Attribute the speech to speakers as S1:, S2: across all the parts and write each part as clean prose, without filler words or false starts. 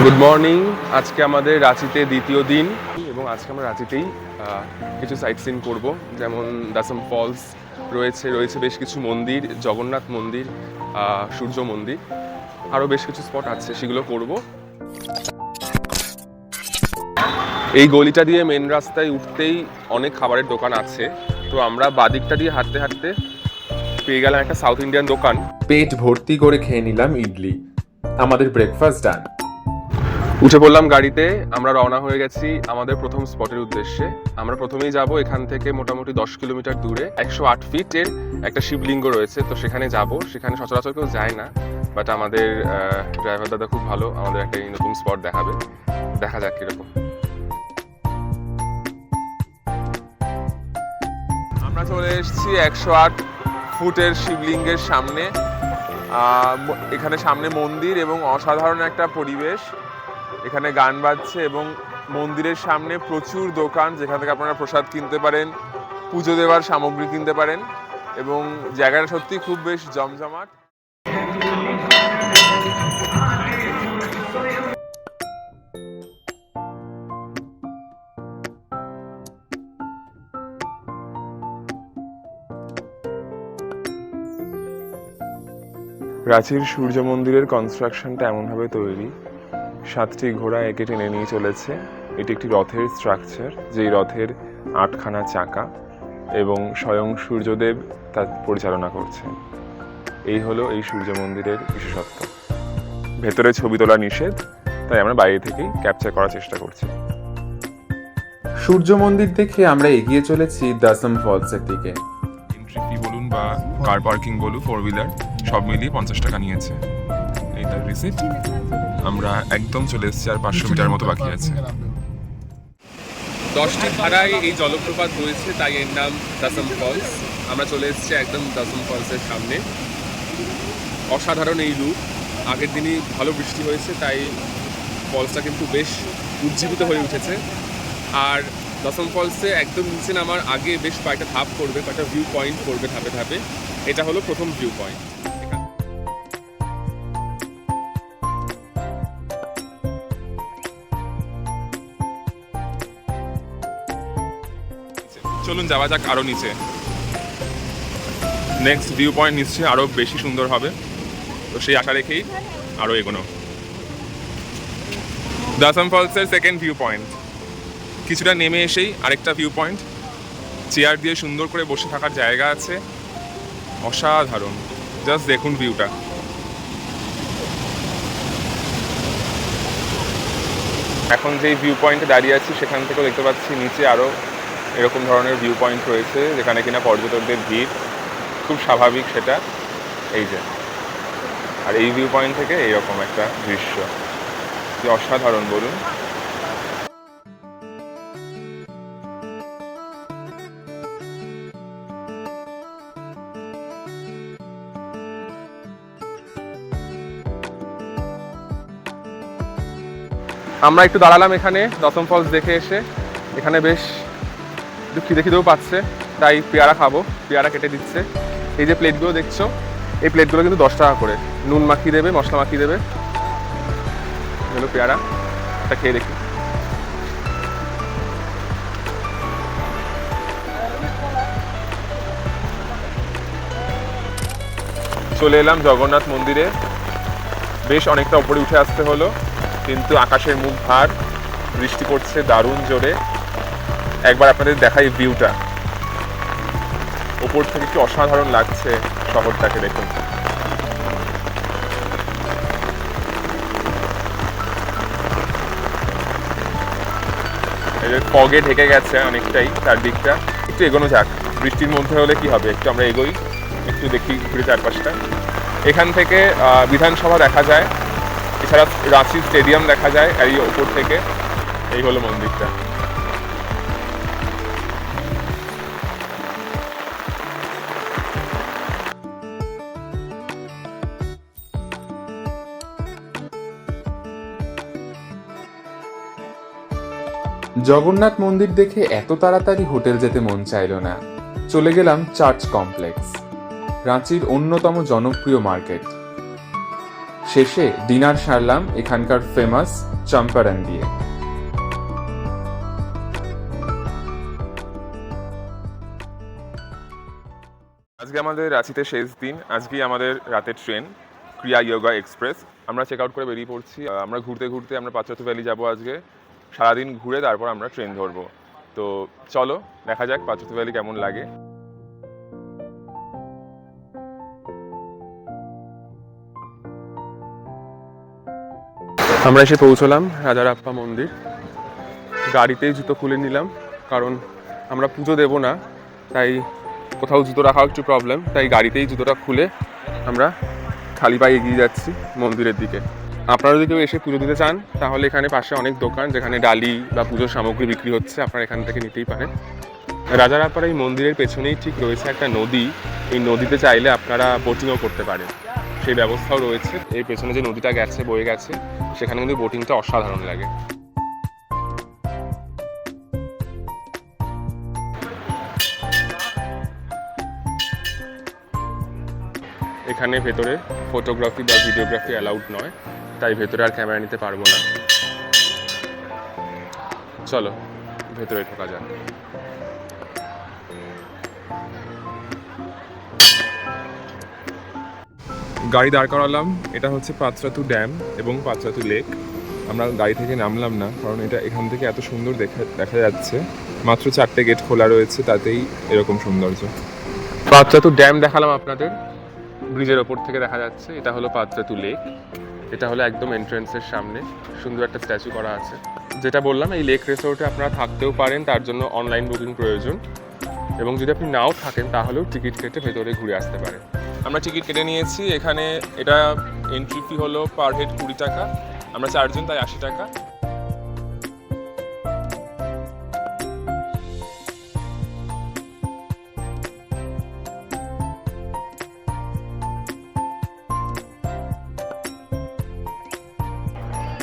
S1: Good morning. আজকে আমাদের রাঁচিতে দ্বিতীয় দিন এবং আজকে আমরা রাঁচিতেই কিছু সাইট সিন করবো, যেমন দাসম ফলস রয়েছে বেশ কিছু মন্দির, জগন্নাথ মন্দির, সূর্য মন্দির, আরও বেশ কিছু স্পট আছে, সেগুলো করব। এই গলিটা দিয়ে মেন রাস্তায় উঠতেই অনেক খাবারের দোকান আছে, তো আমরা বাদিকটা দিয়ে হাঁটতে হাঁটতে পেয়ে গেলাম একটা সাউথ ইন্ডিয়ান দোকান।
S2: পেট ভর্তি করে খেয়ে নিলাম ইডলি। আমাদের ব্রেকফাস্ট ডান।
S1: উঠে পড়লাম গাড়িতে, আমরা রওনা হয়ে গেছি আমাদের প্রথম স্পটের উদ্দেশ্যে। আমরা প্রথমেই যাব এখান থেকে মোটামুটি 10 কিলোমিটার দূরে 108 ফিটের একটা শিবলিঙ্গ রয়েছে, তো সেখানে যাব। সেখানে সচরাচর কেউ যায় না, বাট আমাদের ড্রাইভার দাদা খুব ভালো, আমাদের একটা নতুন স্পট দেখাবে। দেখা যাক কিরকম। আমরা চলে এসেছি 108 ফুটের শিবলিঙ্গের সামনে। এখানে সামনে মন্দির এবং অসাধারণ একটা পরিবেশ। এখানে গান বাজছে এবং মন্দিরের সামনে প্রচুর দোকান, যেখান থেকে আপনারা প্রসাদ কিনতে পারেন, পুজো দেওয়ার সামগ্রী কিনতে পারেন, এবং জায়গাটা সত্যি খুব বেশ জমজমাট। রাঁচির সূর্য মন্দিরের কনস্ট্রাকশনটা এমনভাবে তৈরি, 7টি ঘোড়া একে টেনে নিয়ে চলেছে। এটি একটি রথের স্ট্রাকচার, যেই রথের 8খানা চাকা, এবং স্বয়ং সূর্যদেব তা পরিচালনা করছে। এই হলো এই সূর্য মন্দিরের বিশেষত্ব। ভেতরে ছবি তোলা নিষেধ, তাই আমরা বাইরে থেকেই ক্যাপচার করার চেষ্টা করছি।
S2: সূর্য মন্দির দেখে আমরা এগিয়ে চলেছি দাসম ফলসের দিকে।
S1: এন্ট্রি ফি বলুন বা কার পার্কিং বলুন, 4 হুইলার সব মিলিয়ে 50 টাকা নিয়েছে। এই তার রিসিপ্ট। আমরা একদম চলে এসেছি, আর 500 মিটার মতো বাকি আছে। 10টি ধারায় এই জলপ্রপাত রয়েছে, তাই এর নাম দাসম ফলস। আমরা চলে এসেছি একদম দাসম ফলসের সামনে। অসাধারণ এই রূপ। আগের দিনই ভালো বৃষ্টি হয়েছে, তাই ফলসটা কিন্তু বেশ উজ্জীবিত হয়ে উঠেছে। আর দাসম ফলসে একদম নিচে নামার আগে বেশ কয়েকটা ধাপ করবে, কয়েকটা ভিউ পয়েন্ট করবে ধাপে ধাপে। এটা হলো প্রথম ভিউ পয়েন্ট। চলুন যাওয়া যাক আরো নিচে। নেক্সট ভিউ পয়েন্ট নিশ্চয়ই আরো বেশি সুন্দর হবে, তো সেই আশা রেখেই আরো এগোনো। দাসম ফলসের সেকেন্ড ভিউ পয়েন্ট। কিছুটা নেমে এসেই আরেকটা ভিউ পয়েন্ট, চেয়ার দিয়ে সুন্দর করে বসে থাকার জায়গা আছে, অসাধারণ। জাস্ট দেখুন ভিউটা। এখন যেই ভিউ পয়েন্টে দাঁড়িয়ে আছি সেখান থেকেও দেখতে পাচ্ছি নিচে আরো এরকম ধরনের ভিউ পয়েন্ট রয়েছে, যেখানে কিনা পর্যটকদের ভিড় খুব স্বাভাবিক সেটা। এই যে, আর এই ভিউ পয়েন্ট থেকে এইরকম একটা দৃশ্য, কি অসাধারণ বলুন। আমরা একটু দাঁড়ালাম এখানে দসম ফলস দেখে এসে। এখানে বেশ খিদেও পাচ্ছে, তাই পেয়ারা খাবো। পেয়ারা কেটে দিচ্ছে। এই যে প্লেটগুলো দেখছো, এই প্লেটগুলো কিন্তু 10 টাকা করে। নুন মাখিয়ে দেবে, মশলা মাখিয়ে দেবে। এগুলো পেয়ারা, এটা খেয়ে দেখি। চলে এলাম জগন্নাথ মন্দিরে। বেশ অনেকটা উপরে উঠে আসতে হলো, কিন্তু আকাশের মুখ ভার, বৃষ্টি পড়ছে দারুণ জোরে। একবার আপনাদের দেখাই ভিউটা, ওপর থেকে কি অসাধারণ লাগছে শহরটাকে, দেখুন। ফগে ঢেকে গেছে অনেকটাই চারদিকটা। একটু এগোনো যাক, বৃষ্টির মধ্যে হলে কি হবে, একটু আমরা এগোই, একটু দেখি ঘুরে চারপাশটা। এখান থেকে বিধানসভা দেখা যায়, এছাড়া রাঁচি স্টেডিয়াম দেখা যায় এই ওপর থেকে। এই হলো মন্দিরটা।
S2: জগন্নাথ মন্দির দেখে এত তাড়াতাড়ি হোটেল যেতে মন চাইল না। চলে গেলাম চার্চ কমপ্লেক্স, রাঁচির অন্যতম জনপ্রিয় মার্কেট। শেষে ডিনার সারলাম এখানকার ফেমাস চম্পারন দিয়ে।
S1: আজকে আমাদের রাঁচিতে শেষ দিন। আজকেই আমাদের রাতের ট্রেন ক্রিয়া যোগা এক্সপ্রেস। আমরা চেক আউট করে বেরিয়ে পড়ছি। আমরা ঘুরতে ঘুরতে আমরা পাঁচরাতু ভ্যালি যাবো আজকে। সারাদিন ঘুরে তারপর আমরা ট্রেন ধরবো। তো চলো দেখা যাক পাঁচরাতু ভ্যালি কেমন লাগে। আমরা এসে পৌঁছলাম রাজারাপ্পা মন্দির। গাড়িতেই জুতো খুলে নিলাম, কারণ আমরা পুজো দেবো না, তাই কোথাও জুতো রাখা একটু প্রবলেম, তাই গাড়িতেই জুতোটা খুলে আমরা খালি পায়ে এগিয়ে যাচ্ছি মন্দিরের দিকে। আপনারা যদি কেউ এসে পুজো দিতে চান তাহলে এখানে পাশে অনেক দোকান যেখানে ডালি বা পুজোর সামগ্রী বিক্রি হচ্ছে, আপনারা এখান থেকে নিতেই পারেন। রাজারাপ্পার এই মন্দিরের পেছনেই ঠিক রয়েছে একটা নদী। এই নদীতে চাইলে আপনারা বোটিংও করতে পারেন, সেই ব্যবস্থাও রয়েছে। এই পেছনে যে নদীটা গেছে, বয়ে গেছে, সেখানে কিন্তু বোটিংটা অসাধারণ লাগে। এখানে ভেতরে ফটোগ্রাফি বা ভিডিওগ্রাফি অ্যালাউড নয়, তাই ভেতরে আর ক্যামেরা নিতে পারবো না। চলো ভেতরে ঢোকা যাক। গাড়ি দাঁড় করালাম। এটা হচ্ছে পাঁচরাতু ড্যাম এবং পাঁচরাতু লেক। আমরা গাড়ি থেকে নামলাম না, কারণ এটা এখান থেকে এত সুন্দর দেখা যাচ্ছে। মাত্র 4টে গেট খোলা রয়েছে, তাতেই এরকম সৌন্দর্য। পাঁচরাতু ড্যাম দেখালাম আপনাদের, ব্রিজের ওপর থেকে দেখা যাচ্ছে। এটা হলো পাঁচরাতু লেক। এটা হলো একদম এন্ট্রেন্সের সামনে সুন্দর একটা স্ট্যাচু করা আছে। যেটা বললাম, এই লেক রিসোর্টে আপনারা থাকতেও পারেন, তার জন্য অনলাইন বুকিং প্রয়োজন। এবং যদি আপনি নাও থাকেন তাহলেও টিকিট কেটে ভেতরে ঘুরে আসতে পারেন। আমরা টিকিট কেটে নিয়েছি। এখানে এটা এন্ট্রি ফি হলো পার হেড 20 টাকা। আমরা 4 জন, তাই 80 টাকা।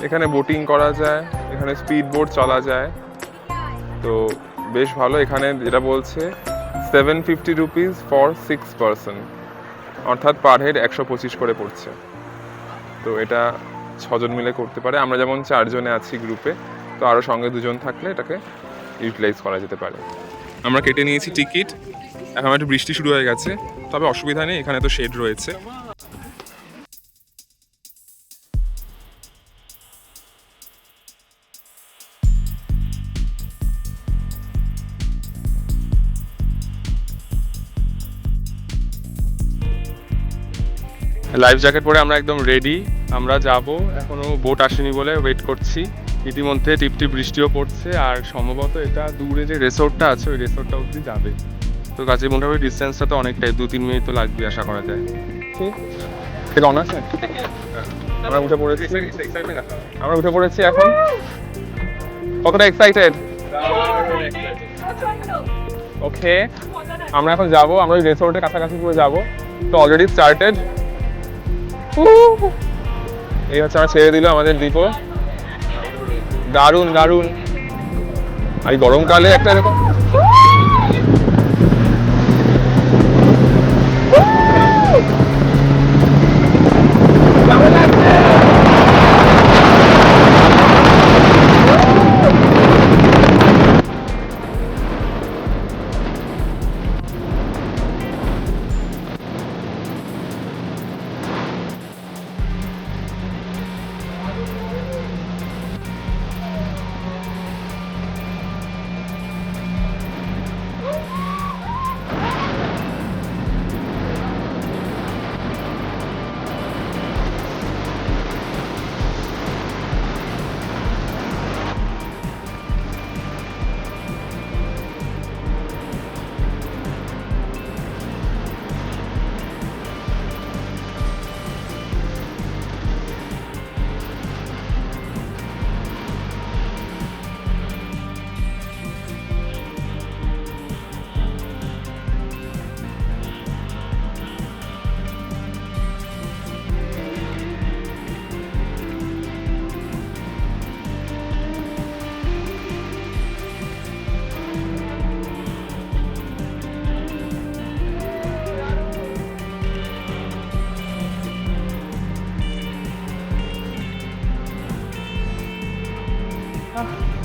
S1: এখানে বোটিং করা যায়, এখানে স্পিড বোট চলা যায়, তো বেশ ভালো। এখানে যেটা বলছে 750 রুপিস ফর 6 পারসন, অর্থাৎ পার হেড 125 করে পড়ছে। তো এটা 6 জন মিলে করতে পারে। আমরা যেমন 4 জনে আছি গ্রুপে, তো আরও সঙ্গে 2 জন থাকলে এটাকে ইউটিলাইজ করা যেতে পারে। আমরা কেটে নিয়েছি টিকিট। এখন একটু বৃষ্টি শুরু হয়ে গেছে, তবে অসুবিধা নেই, এখানে তো শেড রয়েছে। লাইফ জ্যাকেট পরে আমরা একদম রেডি। আমরা যাব, এখনো বোট আসেনি বলে ওয়েট করছি। ইতিমধ্যে টিপটিপ বৃষ্টিও পড়ছে, আর সম্ভবত এটা দূরে যে রিসোর্টটা আছে ওই রিসোর্টটা অবধি যাবে। তো কাছে মোটামুটি ডিস্টেন্সটা তো অনেকটাই, 2-3 মিনিট তো লাগবে আশা করা যায়। ঠিক অন আছে। আমরা উঠে পড়েছি এখন। কতটা এক্সাইটেড? ওকে, আমরা এখন যাব, আমরা ওই রিসোর্টের কাছাকাছি করে যাব। তো অলরেডি স্টার্টেড। এই হচ্ছে আমরা ছেড়ে দিল আমাদের দ্বীপও। দারুণ দারুণ। আর গরমকালে একটা এরকম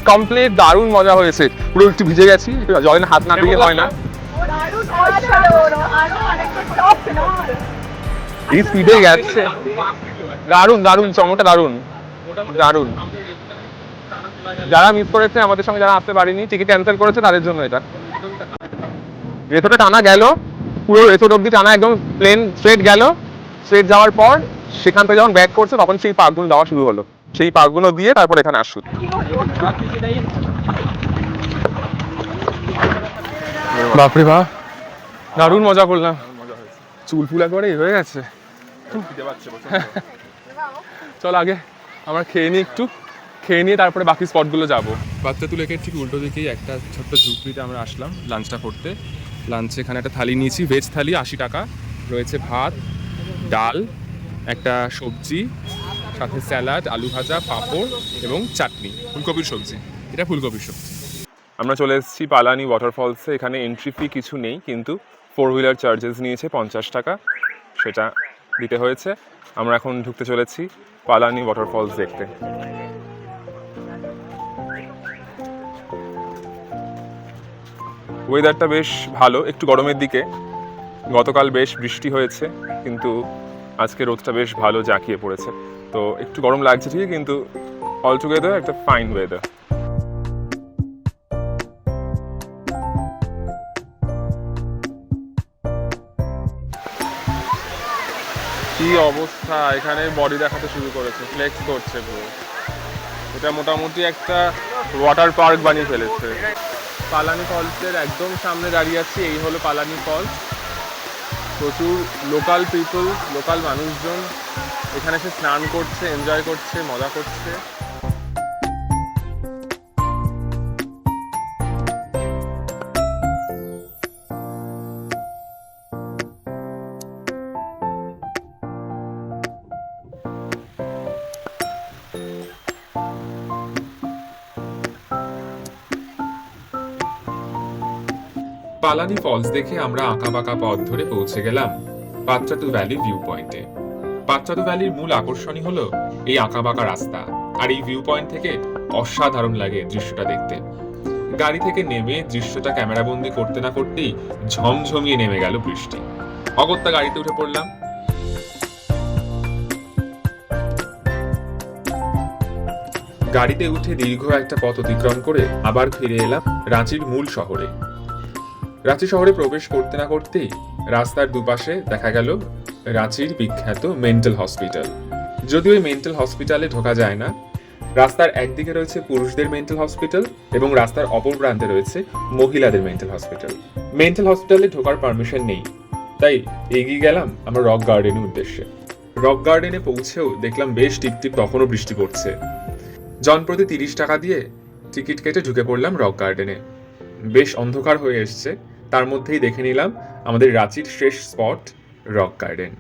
S1: কমপ্লিট, দারুণ মজা হয়েছে, পুরো একটু ভিজে গেছি, জলে হাত না দিয়ে হয় না। এই স্পিডে গেছে, দারুণ দারুণ, চমকটা দারুণ দারুণ। যারা মিস করেছে আমাদের সঙ্গে, যারা আসতে পারেনি, টিকিট ক্যান্সেল করেছে, তাদের জন্য এটা। রেসোর্টে টানা গেল, পুরো রেসোর্ট অব্দি টানা একদম প্লেন স্ট্রেট গেল। স্ট্রেট যাওয়ার পর সেখান থেকে যখন ব্যাক করছে তখন সেই পার্কগুলো দেওয়া শুরু হলো, সেই পার্কগুলো দিয়ে তারপর এখানে আসুন। বাপরে বাপ, দারুণ মজা করলাম, চুল ফুল একবারে হয়ে গেছে। চল আগে আমরা খেয়ে নিই, একটু খেয়ে নিয়ে তারপরে বাকি স্পটগুলো যাবো। বাচ্চাতু লেকের ঠিক উল্টো দিকেই একটা ছোট্ট ঝুপড়িতে আমরা আসলাম লাঞ্চটা করতে। লাঞ্চে এখানে একটা থালি নিয়েছি, ভেজ থালি 80 টাকা, রয়েছে ভাত, ডাল, একটা সবজি, সাথে স্যালাড, আলু ভাজা, পাঁপড় এবং চাটনি, ফুলকপির সবজি। এটা ফুলকপির সবজি। আমরা চলে এসেছি পালানি ওয়াটারফলসে। এখানে এন্ট্রি ফি কিছু নেই, কিন্তু 4 হুইলার চার্জেস নিয়েছে 50 টাকা, সেটা দিতে হয়েছে। আমরা এখন ঢুকতে চলেছি পালানি ওয়াটারফলস দেখতে। ওয়েদারটা বেশ ভালো, একটু গরমের দিকে। গতকাল বেশ বৃষ্টি হয়েছে, কিন্তু আজকে রোদটা বেশ ভালো জাঁকিয়ে পড়েছে। তো একটু গরম লাগছে ঠিকই, কিন্তু অল টুগেদার একটা ফাইন ওয়েদার। কি অবস্থা, এখানে বডি দেখাতে শুরু করেছে, ফ্লেক্স করছে পুরো। এটা মোটামুটি একটা ওয়াটার পার্ক বানিয়ে ফেলেছে। পালানি ফলসের একদম সামনে দাঁড়িয়ে আছি, এই হলো পালানি ফলস। প্রচুর লোকাল পিপল, লোকাল মানুষজন এখানে এসে স্নান করছে, এনজয় করছে, মজা করছে।
S2: পালানি ফলস দেখে আমরা আঁকাবাঁকা পথ ধরে পৌঁছে গেলাম পাত্রাতু ভ্যালি ভিউ পয়েন্টে। পাত্রাতু ভ্যালির মূল আকর্ষণই হলো এই আঁকাবাঁকা রাস্তা, আর এই ভিউ পয়েন্ট থেকে অসাধারণ লাগে দৃশ্যটা দেখতে। গাড়ি থেকে নেমে দৃশ্যটা ক্যামেরাবন্দি করতে না করতেই ঝমঝমিয়ে নেমে গেল বৃষ্টি। অগত্যা গাড়িতে উঠে পড়লাম। গাড়িতে উঠে দীর্ঘ একটা পথ অতিক্রম করে আবার ফিরে এলাম রাঁচির মূল শহরে। রাঁচি শহরে প্রবেশ করতে না করতেই রাস্তার দুপাশে দেখা গেল রাঁচির বিখ্যাত মেন্টাল হসপিটাল। যদিও এই মেন্টাল হসপিটালে ঢোকা যায় না। রাস্তার একদিকে রয়েছে পুরুষদের মেন্টাল হসপিটাল এবং রাস্তার অপর প্রান্তে রয়েছে মহিলাদের মেন্টাল হসপিটাল। মেন্টাল হসপিটালে ঢোকার পারমিশন নেই, তাই এগিয়ে গেলাম আমরা রক গার্ডেনের উদ্দেশ্যে। রক গার্ডেনে পৌঁছেও দেখলাম বেশ টিপটিপ তখনও বৃষ্টি পড়ছে। জনপ্রতি 30 টাকা দিয়ে টিকিট কেটে ঢুকে পড়লাম রক গার্ডেনে। বেশ অন্ধকার হয়ে এসছে, তার মধ্যেই দেখে নিলাম আমাদের রাঁচির শেষ স্পট রক গার্ডেন।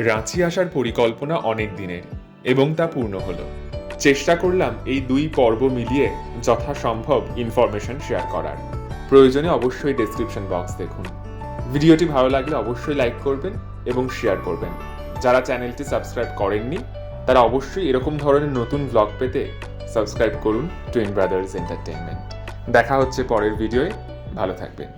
S2: রাঁচি আসার পরিকল্পনা অনেক দিনের এবং তা পূর্ণ হলো। চেষ্টা করলাম এই 2 পর্ব মিলিয়ে যথাসম্ভব ইনফরমেশন শেয়ার করার। প্রয়োজনে অবশ্যই ডেসক্রিপশন বক্স দেখুন। ভিডিওটি ভালো লাগলে অবশ্যই লাইক করবেন এবং শেয়ার করবেন। যারা চ্যানেলটি সাবস্ক্রাইব করেননি তারা অবশ্যই এরকম ধরনের নতুন ব্লগ পেতে সাবস্ক্রাইব করুন টুইন ব্রাদার্স এন্টারটেইনমেন্ট। দেখা হচ্ছে পরের ভিডিওয়ে, ভালো থাকবেন।